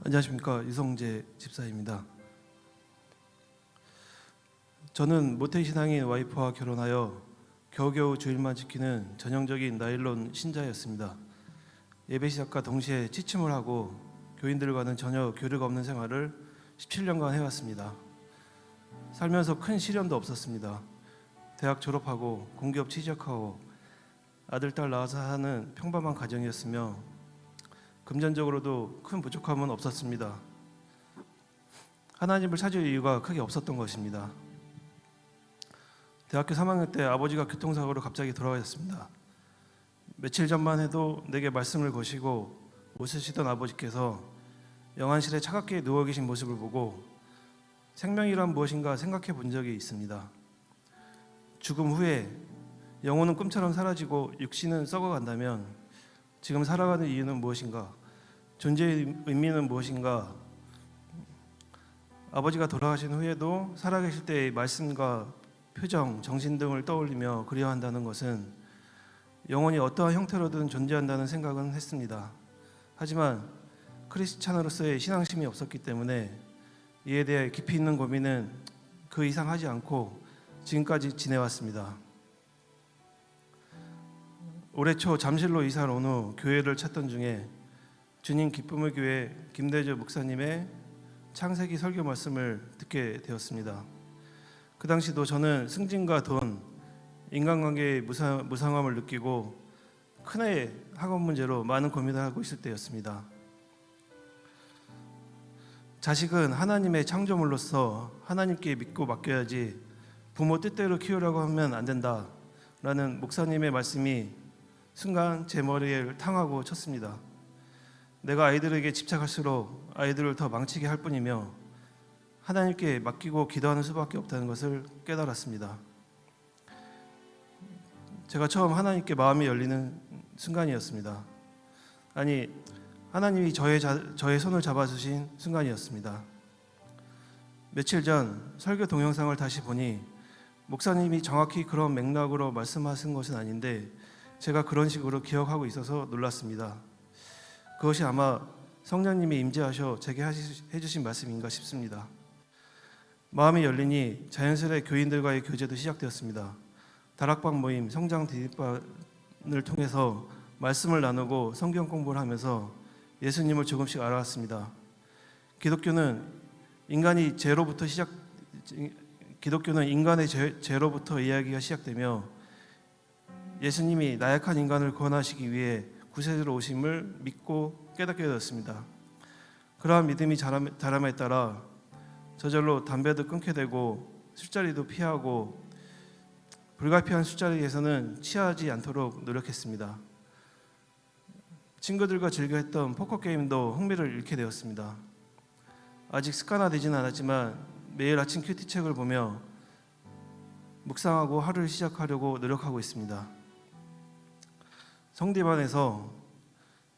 안녕하십니까, 이성재 집사입니다. 저는 모태신앙인 와이프와 결혼하여 겨우겨우 주일만 지키는 전형적인 나일론 신자였습니다. 예배 시작과 동시에 취침을 하고 교인들과는 전혀 교류가 없는 생활을 17년간 해왔습니다. 살면서 큰 시련도 없었습니다. 대학 졸업하고 공기업 취직하고 아들, 딸 낳아서 사는 평범한 가정이었으며 금전적으로도 큰 부족함은 없었습니다. 하나님을 찾을 이유가 크게 없었던 것입니다. 대학교 3학년 때 아버지가 교통사고로 갑자기 돌아가셨습니다. 며칠 전만 해도 내게 말씀을 거시고 웃으시던 아버지께서 영안실에 차갑게 누워 계신 모습을 보고 생명이란 무엇인가 생각해 본 적이 있습니다. 죽음 후에 영혼은 꿈처럼 사라지고 육신은 썩어간다면 지금 살아가는 이유는 무엇인가? 존재의 의미는 무엇인가? 아버지가 돌아가신 후에도 살아계실 때의 말씀과 표정, 정신 등을 떠올리며 그리워한다는 것은 영혼이 어떠한 형태로든 존재한다는 생각은 했습니다. 하지만 크리스찬으로서의 신앙심이 없었기 때문에 이에 대해 깊이 있는 고민은 그 이상 하지 않고 지금까지 지내왔습니다. 올해 초 잠실로 이사를 온 후 교회를 찾던 중에 주님 기쁨의 교회 김대주 목사님의 창세기 설교 말씀을 듣게 되었습니다. 그 당시도 저는 승진과 돈, 인간관계의 무상함을 느끼고 큰애 학업 문제로 많은 고민을 하고 있을 때였습니다. 자식은 하나님의 창조물로서 하나님께 믿고 맡겨야지 부모 뜻대로 키우려고 하면 안 된다라는 목사님의 말씀이 순간 제 머리에 탕하고 쳤습니다. 내가 아이들에게 집착할수록 아이들을 더 망치게 할 뿐이며 하나님께 맡기고 기도하는 수밖에 없다는 것을 깨달았습니다. 제가 처음 하나님께 마음이 열리는 순간이었습니다. 아니, 하나님이 저의 손을 잡아주신 순간이었습니다. 며칠 전 설교 동영상을 다시 보니 목사님이 정확히 그런 맥락으로 말씀하신 것은 아닌데 제가 그런 식으로 기억하고 있어서 놀랐습니다. 그것이 아마 성령님이 임재하셔 제게 해주신 말씀인가 싶습니다. 마음이 열리니 자연스레 교인들과의 교제도 시작되었습니다. 다락방 모임, 성장 디딤반을 통해서 말씀을 나누고 성경 공부를 하면서 예수님을 조금씩 알아갔습니다. 기독교는 인간의 죄로부터 이야기가 시작되며 예수님이 나약한 인간을 구원하시기 위해 구세주로 오심을 믿고 깨닫게 되었습니다. 그러한 믿음이 자람에 따라 저절로 담배도 끊게 되고 술자리도 피하고 불가피한 술자리에서는 취하지 않도록 노력했습니다. 친구들과 즐겨 했던 포커게임도 흥미를 잃게 되었습니다. 아직 습관화되지는 않았지만 매일 아침 큐티책을 보며 묵상하고 하루를 시작하려고 노력하고 있습니다. 성대반에서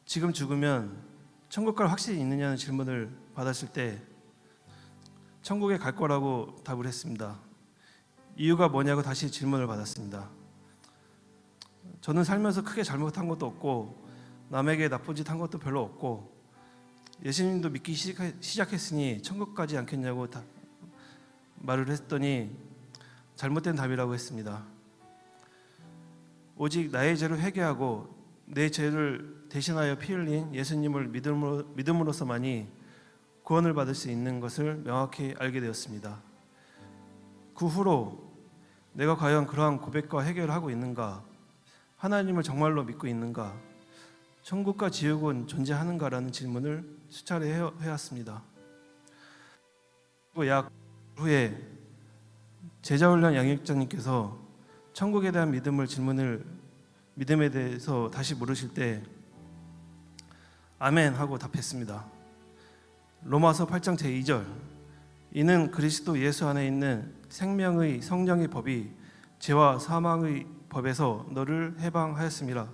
지금 죽으면 천국 갈 확신이 있느냐는 질문을 받았을 때 천국에 갈 거라고 답을 했습니다. 이유가 뭐냐고 다시 질문을 받았습니다. 저는 살면서 크게 잘못한 것도 없고 남에게 나쁜 짓 한 것도 별로 없고 예수님도 믿기 시작했으니 천국 가지 않겠냐고 말을 했더니 잘못된 답이라고 했습니다. 오직 나의 죄를 회개하고 내 죄를 대신하여 피 흘린 예수님을 믿음으로서만이 구원을 받을 수 있는 것을 명확히 알게 되었습니다. 그 후로 내가 과연 그러한 고백과 해결을 하고 있는가? 하나님을 정말로 믿고 있는가? 천국과 지옥은 존재하는가라는 질문을 수차례 해왔습니다. 약 후에 제자훈련 양육자님께서 천국에 대한 믿음에 대해서 다시 물으실 때 아멘 하고 답했습니다. 로마서 8장 제2절 이는 그리스도 예수 안에 있는 생명의 성령의 법이 죄와 사망의 법에서 너를 해방하였음이라는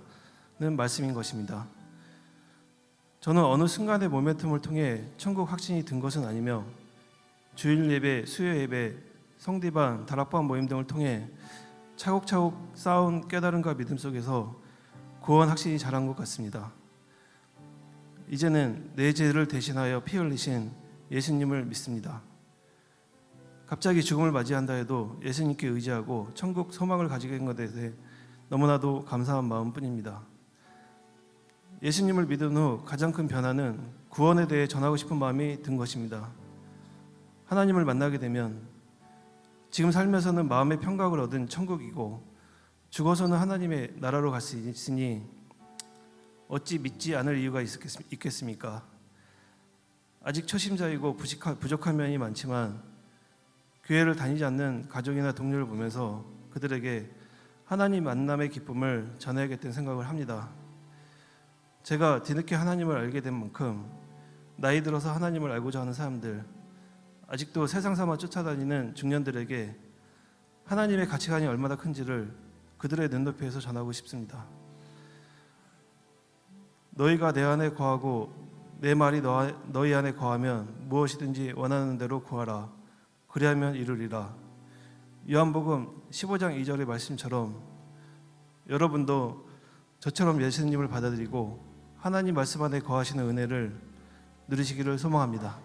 말씀인 것입니다. 저는 어느 순간의 모멘텀을 통해 천국 확신이 든 것은 아니며 주일 예배, 수요 예배, 성디반, 다락방 모임 등을 통해 차곡차곡 쌓아온 깨달음과 믿음 속에서 구원 확신이 자란 것 같습니다. 이제는 내 죄를 대신하여 피 흘리신 예수님을 믿습니다. 갑자기 죽음을 맞이한다 해도 예수님께 의지하고 천국 소망을 가지게 된 것에 대해 너무나도 감사한 마음뿐입니다. 예수님을 믿은 후 가장 큰 변화는 구원에 대해 전하고 싶은 마음이 든 것입니다. 하나님을 만나게 되면 지금 살면서는 마음의 평강을 얻은 천국이고 죽어서는 하나님의 나라로 갈 수 있으니 어찌 믿지 않을 이유가 있겠습니까? 아직 초심자이고 부족한 면이 많지만 교회를 다니지 않는 가족이나 동료를 보면서 그들에게 하나님 만남의 기쁨을 전해야겠다는 생각을 합니다. 제가 뒤늦게 하나님을 알게 된 만큼 나이 들어서 하나님을 알고자 하는 사람들, 아직도 세상 삼아 쫓아다니는 중년들에게 하나님의 가치관이 얼마나 큰지를 그들의 눈높이에서 전하고 싶습니다. 너희가 내 안에 거하고 내 말이 너희 안에 거하면 무엇이든지 원하는 대로 구하라. 그리하면 이루리라. 요한복음 15장 2절의 말씀처럼 여러분도 저처럼 예수님을 받아들이고 하나님 말씀 안에 거하시는 은혜를 누리시기를 소망합니다.